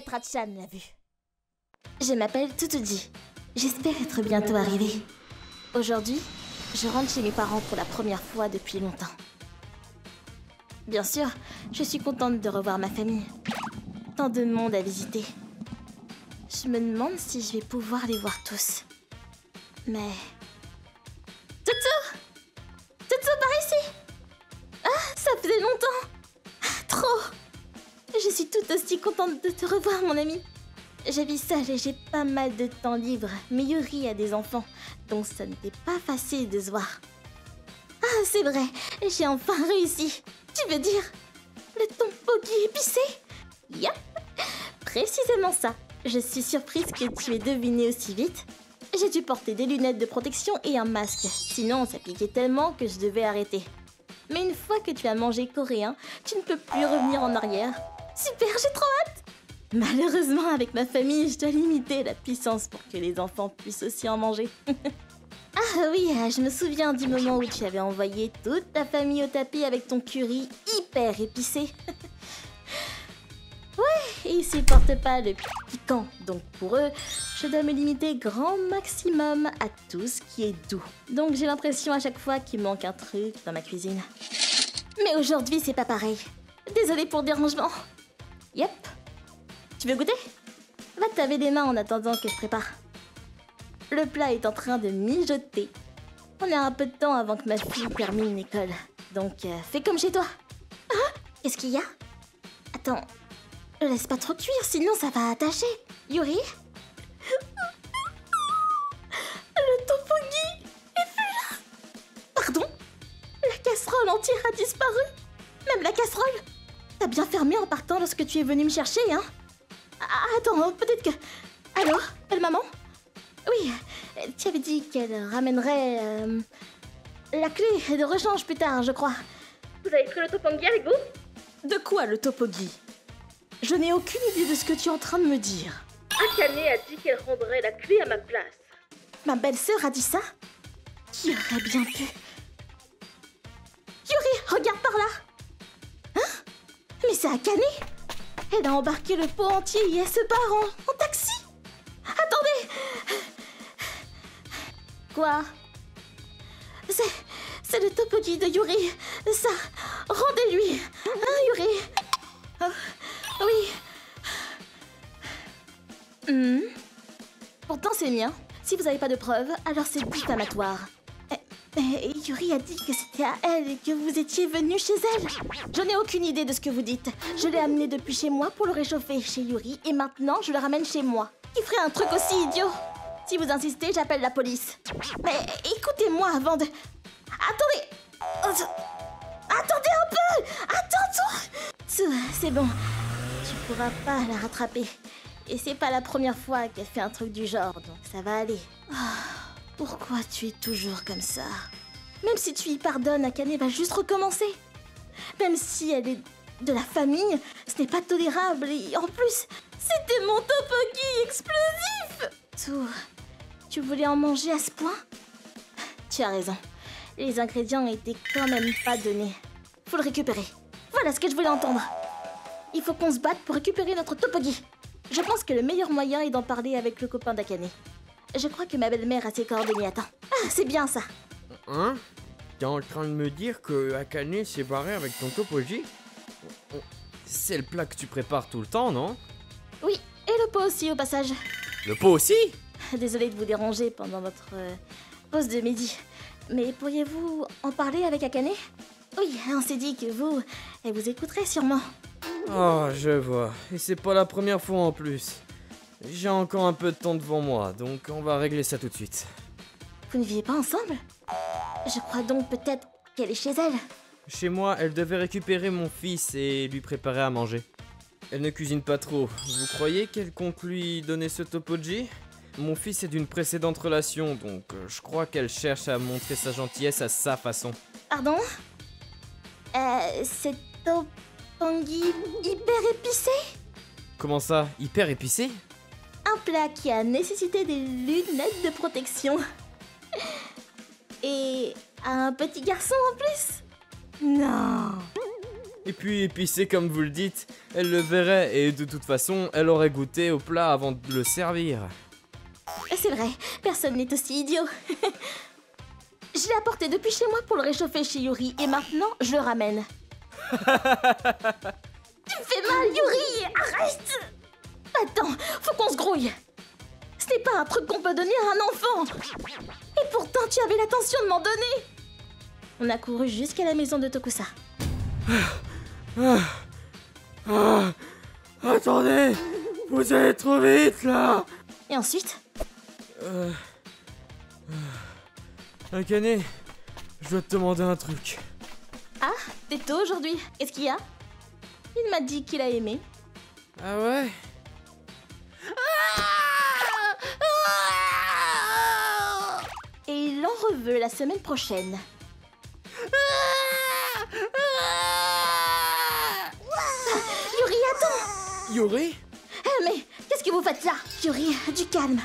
être Hatchan l'a vu. Je m'appelle Tutuji. J'espère être bientôt arrivée. Aujourd'hui, je rentre chez mes parents pour la première fois depuis longtemps. Bien sûr, je suis contente de revoir ma famille. Tant de monde à visiter. Je me demande si je vais pouvoir les voir tous. Mais... Tutu! Tutu, par ici! Ah, ça faisait longtemps! Trop! Je suis tout aussi contente de te revoir, mon ami. Je vis seule et j'ai pas mal de temps libre, mais Yuri a des enfants, donc ça n'était pas facile de se voir. Ah, c'est vrai, j'ai enfin réussi. Tu veux dire le tteokbokki épicé? Yep, précisément ça. Je suis surprise que tu aies deviné aussi vite. J'ai dû porter des lunettes de protection et un masque, sinon ça piquait tellement que je devais arrêter. Mais une fois que tu as mangé coréen, tu ne peux plus revenir en arrière. Super, j'ai trop hâte! Malheureusement, avec ma famille, je dois limiter la puissance pour que les enfants puissent aussi en manger. Ah oui, je me souviens du moment où tu avais envoyé toute ta famille au tapis avec ton curry hyper épicé. Ouais, ils supportent pas le piquant, donc pour eux, je dois me limiter grand maximum à tout ce qui est doux. Donc j'ai l'impression à chaque fois qu'il manque un truc dans ma cuisine. Mais aujourd'hui, c'est pas pareil. Désolée pour le dérangement. Yep. Tu veux goûter? Va te laver les mains en attendant que je prépare. Le plat est en train de mijoter. On a un peu de temps avant que ma fille termine l'école. Donc, fais comme chez toi. Ah, qu'est-ce qu'il y a? Attends, ne laisse pas trop cuire, sinon ça va attacher. Yuri? Le tteokbokki est plus là. Pardon? La casserole entière a disparu. Même la casserole. T'as bien fermé en partant lorsque tu es venu me chercher, hein? Attends, peut-être que... Allô? Belle maman? Oui, tu avais dit qu'elle ramènerait... la clé de rechange plus tard, je crois. Vous avez pris le tteokbokki avec vous? De quoi le tteokbokki? Je n'ai aucune idée de ce que tu es en train de me dire. Akane a dit qu'elle rendrait la clé à ma place. Ma belle-sœur a dit ça? Qui aurait bien pu? Yuri, regarde par là! Hein? Mais c'est Akane! Elle a embarqué le pot entier et elle se barre en taxi! Attendez! Quoi? C'est le tteokbokki de Yuri! Ça! Rendez-lui! Hein, Yuri? Oh, oui! Pourtant c'est mien. Si vous n'avez pas de preuves, alors c'est diffamatoire. Mais Yuri a dit que c'était à elle et que vous étiez venu chez elle. Je n'ai aucune idée de ce que vous dites. Je l'ai amené depuis chez moi pour le réchauffer chez Yuri et maintenant je le ramène chez moi. Qui ferait un truc aussi idiot? Si vous insistez, j'appelle la police. Mais écoutez-moi avant de... Attendez! Attendez un peu! Attends-toi! C'est bon. Tu pourras pas la rattraper. Et c'est pas la première fois qu'elle fait un truc du genre, donc ça va aller. Pourquoi tu es toujours comme ça? Même si tu y pardonnes, Akane va juste recommencer. Même si elle est de la famille, ce n'est pas tolérable et en plus, c'était mon tteokbokki explosif! Tu voulais en manger à ce point? Tu as raison. Les ingrédients étaient quand même pas donnés. Faut le récupérer. Voilà ce que je voulais entendre. Il faut qu'on se batte pour récupérer notre tteokbokki. Je pense que le meilleur moyen est d'en parler avec le copain d'Akane. Je crois que ma belle-mère a ses coordonnées. Attends. Ah, c'est bien ça. Hein? T'es en train de me dire que Akane s'est barré avec ton tteokbokki? C'est le plat que tu prépares tout le temps, non? Oui, et le pot aussi au passage. Le pot aussi? Désolée de vous déranger pendant votre pause de midi. Mais pourriez-vous en parler avec Akane? Oui, on s'est dit que elle vous écouterait sûrement. Oh, je vois. Et c'est pas la première fois en plus. J'ai encore un peu de temps devant moi, donc on va régler ça tout de suite. Vous ne vivez pas ensemble? Je crois donc peut-être qu'elle est chez elle. Chez moi, elle devait récupérer mon fils et lui préparer à manger. Elle ne cuisine pas trop. Vous croyez qu'elle compte lui donner ce tteokbokki? Mon fils est d'une précédente relation, donc je crois qu'elle cherche à montrer sa gentillesse à sa façon. Pardon? C'est tteokbokki hyper épicé? Comment ça? Hyper épicé? Un plat qui a nécessité des lunettes de protection. Et un petit garçon en plus? Non. Et puis épicé comme vous le dites, elle le verrait et de toute façon, elle aurait goûté au plat avant de le servir. C'est vrai, personne n'est aussi idiot. Je l'ai apporté depuis chez moi pour le réchauffer chez Yuri et maintenant je le ramène. Tu me fais mal, Yuri! Arrête! Attends, faut qu'on se grouille. Ce n'est pas un truc qu'on peut donner à un enfant. Et pourtant, tu avais l'intention de m'en donner. On a couru jusqu'à la maison de Tokusa. Attendez, vous allez trop vite là. Et ensuite? Akane, je dois te demander un truc. Ah, t'es tôt aujourd'hui. Qu'est-ce qu'il y a? Il m'a dit qu'il a aimé. Ah ouais? Et il en reveut la semaine prochaine. Yuri, attends! Yuri? Mais qu'est-ce que vous faites là? Yuri, du calme.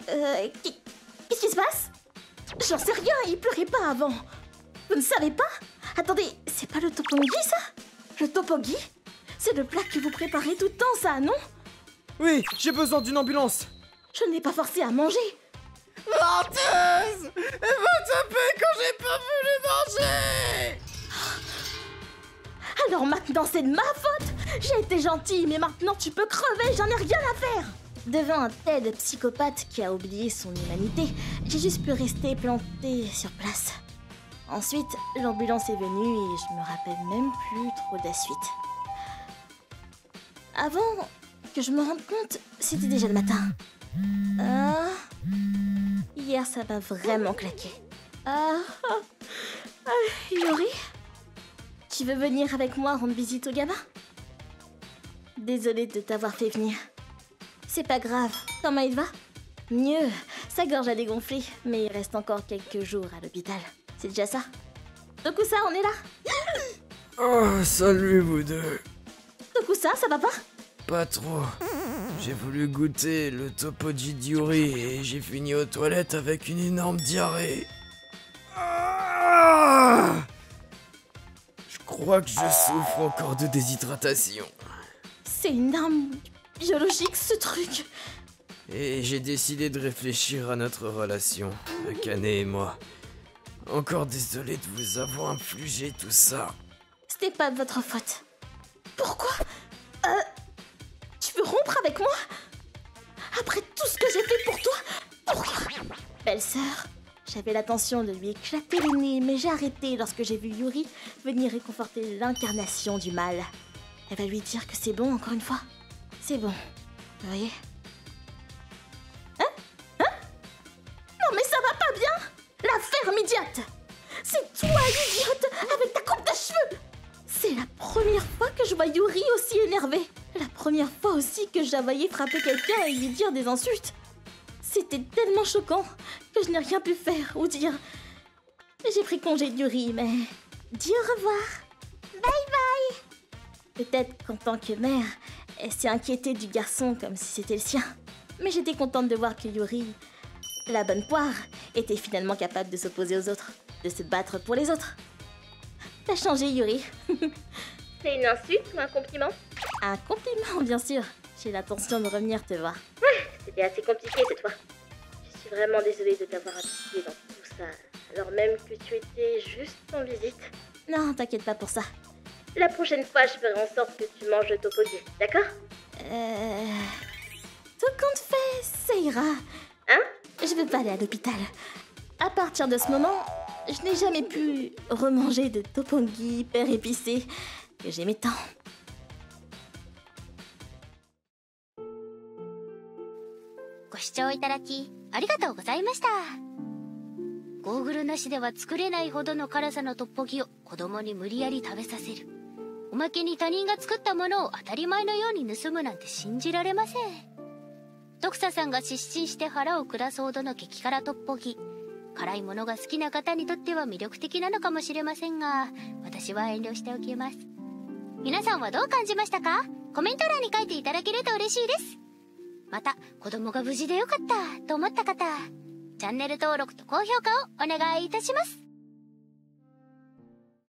Hey! Qu'est-ce qui se passe? J'en sais rien, il pleurait pas avant. Vous ne savez pas? Attendez, c'est pas le tteokbokki ça? Le tteokbokki? C'est le plat que vous préparez tout le temps ça, non? Oui, j'ai besoin d'une ambulance. Je ne l'ai pas forcé à manger. Menteuse! Elle m'a tapé quand j'ai pas voulu manger! Alors maintenant c'est de ma faute. J'ai été gentille, mais maintenant tu peux crever, j'en ai rien à faire. Devant un tel psychopathe qui a oublié son humanité, j'ai juste pu rester plantée sur place. Ensuite, l'ambulance est venue et je me rappelle même plus trop de la suite. Avant que je me rende compte, c'était déjà le matin. Hier, ça m'a vraiment claqué. Yuri, tu veux venir avec moi rendre visite au gamin? Désolée de t'avoir fait venir. C'est pas grave, comment il va? Mieux, sa gorge a dégonflé, mais il reste encore quelques jours à l'hôpital. C'est déjà ça. Tokusa, on est là? Oh, salut vous deux. Tokusa, ça va pas? Pas trop. J'ai voulu goûter le tteokbokki d'Yuri et j'ai fini aux toilettes avec une énorme diarrhée. Je crois que je souffre encore de déshydratation. C'est une arme biologique, ce truc. Et j'ai décidé de réfléchir à notre relation, Akane et moi. Encore désolé de vous avoir infligé tout ça. C'était pas de votre faute. Pourquoi? Tu veux rompre avec moi? Après tout ce que j'ai fait pour toi? Pourquoi? Belle sœur, j'avais l'intention de lui éclater le nez, mais j'ai arrêté lorsque j'ai vu Yuri venir réconforter l'incarnation du mal. Elle va lui dire que c'est bon encore une fois. C'est bon, vous voyez? Hein? Non mais ça va pas bien! La ferme, idiote! C'est toi, l'idiote, avec ta coupe de cheveux! C'est la première fois que je vois Yuri aussi énervé. La première fois aussi que je la voyais frapper quelqu'un et lui dire des insultes. C'était tellement choquant que je n'ai rien pu faire ou dire. J'ai pris congé de Yuri, mais... Dis au revoir. Bye bye. Peut-être qu'en tant que mère, elle s'est inquiétée du garçon comme si c'était le sien. Mais j'étais contente de voir que Yuri, la bonne poire, était finalement capable de s'opposer aux autres, de se battre pour les autres. T'as changé, Yuri. C'est une insulte ou un compliment? Un compliment, bien sûr. J'ai l'intention de revenir te voir. C'était assez compliqué cette fois. Je suis vraiment désolée de t'avoir impliquée dans tout ça, alors même que tu étais juste en visite. Non, t'inquiète pas pour ça. La prochaine fois, je ferai en sorte que tu manges le tteokbokki, d'accord? Tout compte fait, ça ira. Hein? Je veux pas aller à l'hôpital. À partir de ce moment, je n'ai jamais pu remanger de tteokbokki hyper épicé que j'aimais tant.ご視聴いただきありがとうございました。ゴーグルなしでは作れないほどの辛さのトッポギを子供に無理やり食べさせる。おまけに他人が作ったものを当たり前のように盗むなんて信じられません。徳佐さんが失神して腹を下すほどの激辛トッポギ。辛いものが好きな方にとっては魅力的なのかもしれませんが、私は遠慮しておきます。皆さんはどう感じましたか？コメント欄に書いていただけると嬉しいです。また子供が無事でよかったと思った方、チャンネル登録と高評価をお願いいたします。